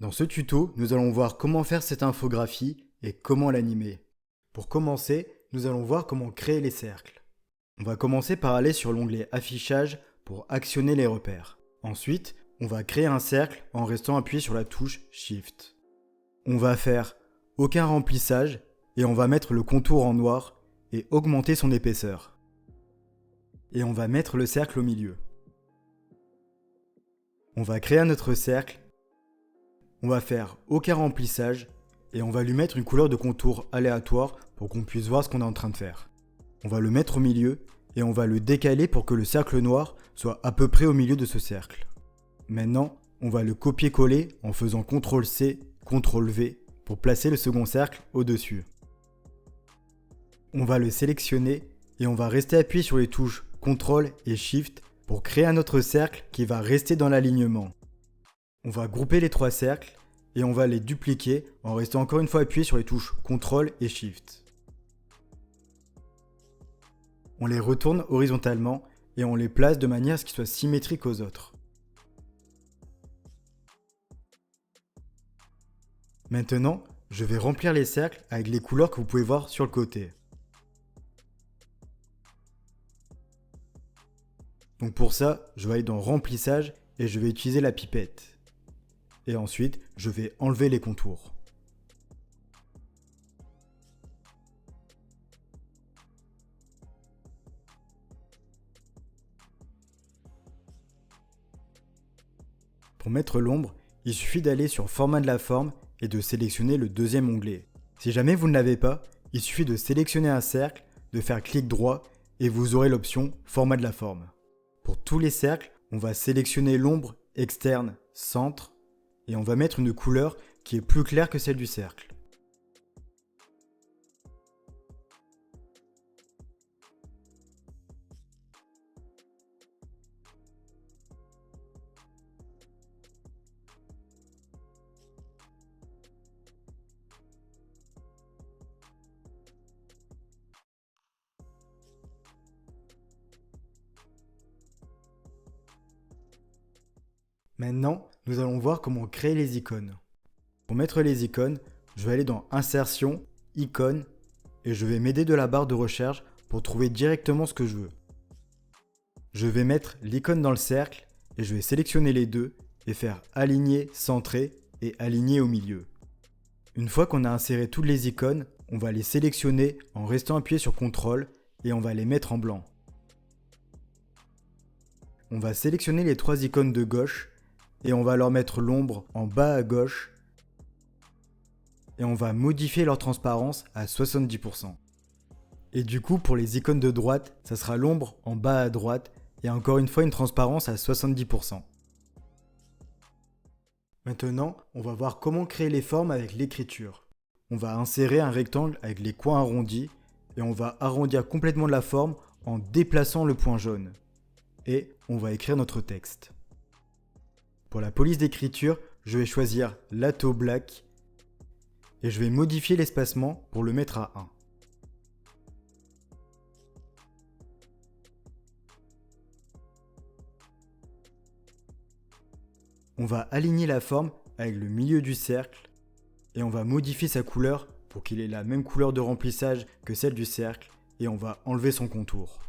Dans ce tuto, nous allons voir comment faire cette infographie et comment l'animer. Pour commencer, nous allons voir comment créer les cercles. On va commencer par aller sur l'onglet Affichage pour actionner les repères. Ensuite, on va créer un cercle en restant appuyé sur la touche Shift. On va faire aucun remplissage et on va mettre le contour en noir et augmenter son épaisseur. Et on va mettre le cercle au milieu. On va créer un autre cercle. On va faire aucun remplissage et on va lui mettre une couleur de contour aléatoire pour qu'on puisse voir ce qu'on est en train de faire. On va le mettre au milieu et on va le décaler pour que le cercle noir soit à peu près au milieu de ce cercle. Maintenant, on va le copier-coller en faisant CTRL-C, CTRL-V pour placer le second cercle au-dessus. On va le sélectionner et on va rester appuyé sur les touches CTRL et SHIFT pour créer un autre cercle qui va rester dans l'alignement. On va grouper les trois cercles et on va les dupliquer en restant encore une fois appuyé sur les touches CTRL et SHIFT. On les retourne horizontalement et on les place de manière à ce qu'ils soient symétriques aux autres. Maintenant, je vais remplir les cercles avec les couleurs que vous pouvez voir sur le côté. Donc pour ça, je vais aller dans Remplissage et je vais utiliser la pipette. Et ensuite, je vais enlever les contours. Pour mettre l'ombre, il suffit d'aller sur Format de la forme et de sélectionner le deuxième onglet. Si jamais vous ne l'avez pas, il suffit de sélectionner un cercle, de faire clic droit et vous aurez l'option Format de la forme. Pour tous les cercles, on va sélectionner l'ombre externe, centre, et on va mettre une couleur qui est plus claire que celle du cercle. Maintenant, nous allons voir comment créer les icônes. Pour mettre les icônes, je vais aller dans Insertion, Icônes, et je vais m'aider de la barre de recherche pour trouver directement ce que je veux. Je vais mettre l'icône dans le cercle, et je vais sélectionner les deux, et faire Aligner, Centrer, et Aligner au milieu. Une fois qu'on a inséré toutes les icônes, on va les sélectionner en restant appuyé sur CTRL, et on va les mettre en blanc. On va sélectionner les trois icônes de gauche, et on va leur mettre l'ombre en bas à gauche et on va modifier leur transparence à 70%. Et du coup pour les icônes de droite, ça sera l'ombre en bas à droite et encore une fois une transparence à 70%. Maintenant, on va voir comment créer les formes avec l'écriture. On va insérer un rectangle avec les coins arrondis et on va arrondir complètement la forme en déplaçant le point jaune. Et on va écrire notre texte. Pour la police d'écriture, je vais choisir Lato Black et je vais modifier l'espacement pour le mettre à 1. On va aligner la forme avec le milieu du cercle et on va modifier sa couleur pour qu'il ait la même couleur de remplissage que celle du cercle et on va enlever son contour.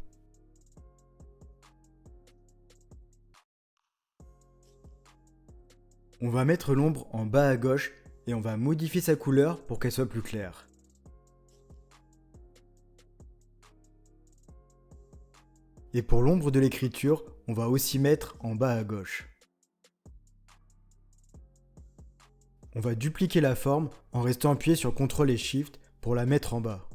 On va mettre l'ombre en bas à gauche et on va modifier sa couleur pour qu'elle soit plus claire. Et pour l'ombre de l'écriture, on va aussi mettre en bas à gauche. On va dupliquer la forme en restant appuyé sur CTRL et SHIFT pour la mettre en bas.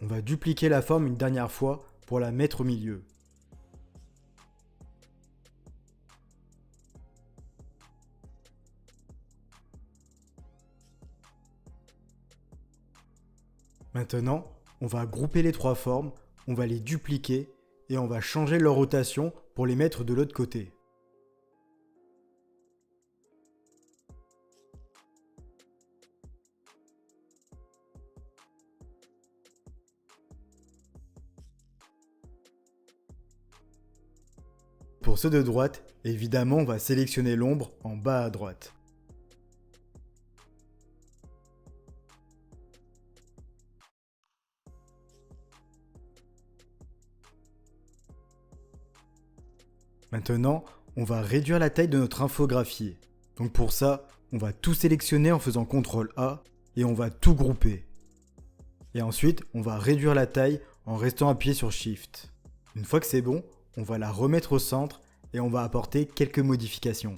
On va dupliquer la forme une dernière fois pour la mettre au milieu. Maintenant, on va grouper les trois formes, on va les dupliquer et on va changer leur rotation pour les mettre de l'autre côté. pour ceux de droite, évidemment, on va sélectionner l'ombre en bas à droite. Maintenant, on va réduire la taille de notre infographie. Donc pour ça, on va tout sélectionner en faisant CTRL A et on va tout grouper. Et ensuite, on va réduire la taille en restant appuyé sur Shift. Une fois que c'est bon, on va la remettre au centre et on va apporter quelques modifications.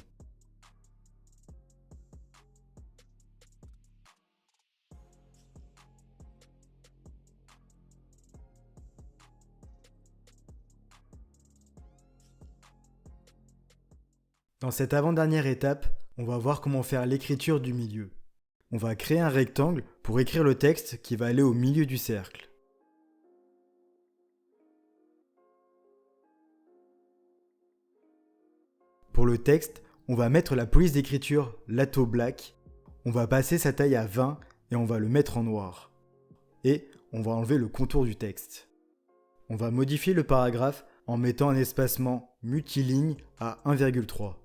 Dans cette avant-dernière étape, on va voir comment faire l'écriture du milieu. On va créer un rectangle pour écrire le texte qui va aller au milieu du cercle. Pour le texte, on va mettre la police d'écriture Lato Black, on va passer sa taille à 20 et on va le mettre en noir. Et on va enlever le contour du texte. On va modifier le paragraphe en mettant un espacement multiligne à 1,3.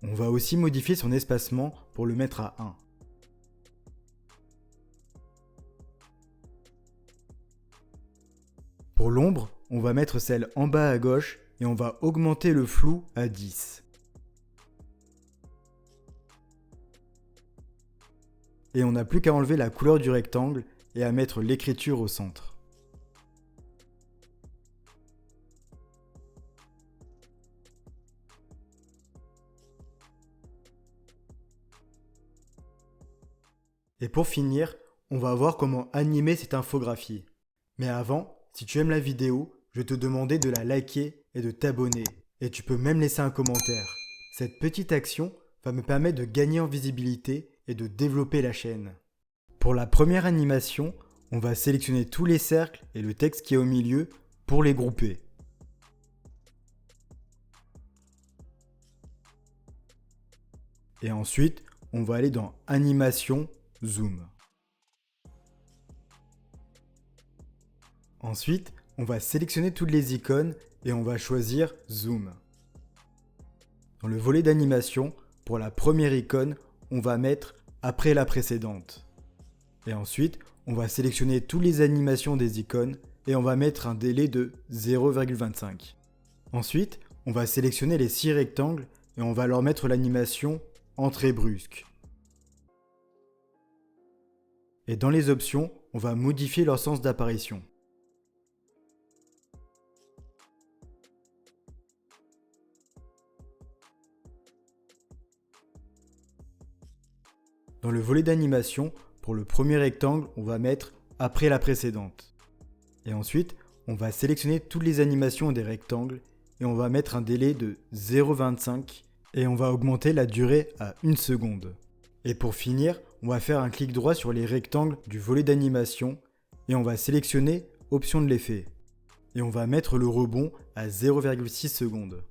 On va aussi modifier son espacement pour le mettre à 1. Pour l'ombre, on va mettre celle en bas à gauche et on va augmenter le flou à 10. Et on n'a plus qu'à enlever la couleur du rectangle et à mettre l'écriture au centre. Et pour finir, on va voir comment animer cette infographie. Mais avant, si tu aimes la vidéo, je vais te demander de la liker et de t'abonner. Et tu peux même laisser un commentaire. Cette petite action va me permettre de gagner en visibilité et de développer la chaîne. Pour la première animation, on va sélectionner tous les cercles et le texte qui est au milieu pour les grouper. Et ensuite, on va aller dans Animation, Zoom. Ensuite, on va sélectionner toutes les icônes et on va choisir Zoom. Dans le volet d'animation, pour la première icône, on va mettre après la précédente. Et ensuite, on va sélectionner toutes les animations des icônes et on va mettre un délai de 0,25. Ensuite, on va sélectionner les 6 rectangles et on va leur mettre l'animation entrée brusque. Et dans les options, on va modifier leur sens d'apparition. Dans le volet d'animation, pour le premier rectangle, on va mettre après la précédente. Et ensuite, on va sélectionner toutes les animations des rectangles et on va mettre un délai de 0,25 et on va augmenter la durée à 1 seconde. Et pour finir, on va faire un clic droit sur les rectangles du volet d'animation et on va sélectionner Option de l'effet. Et on va mettre le rebond à 0,6 secondes.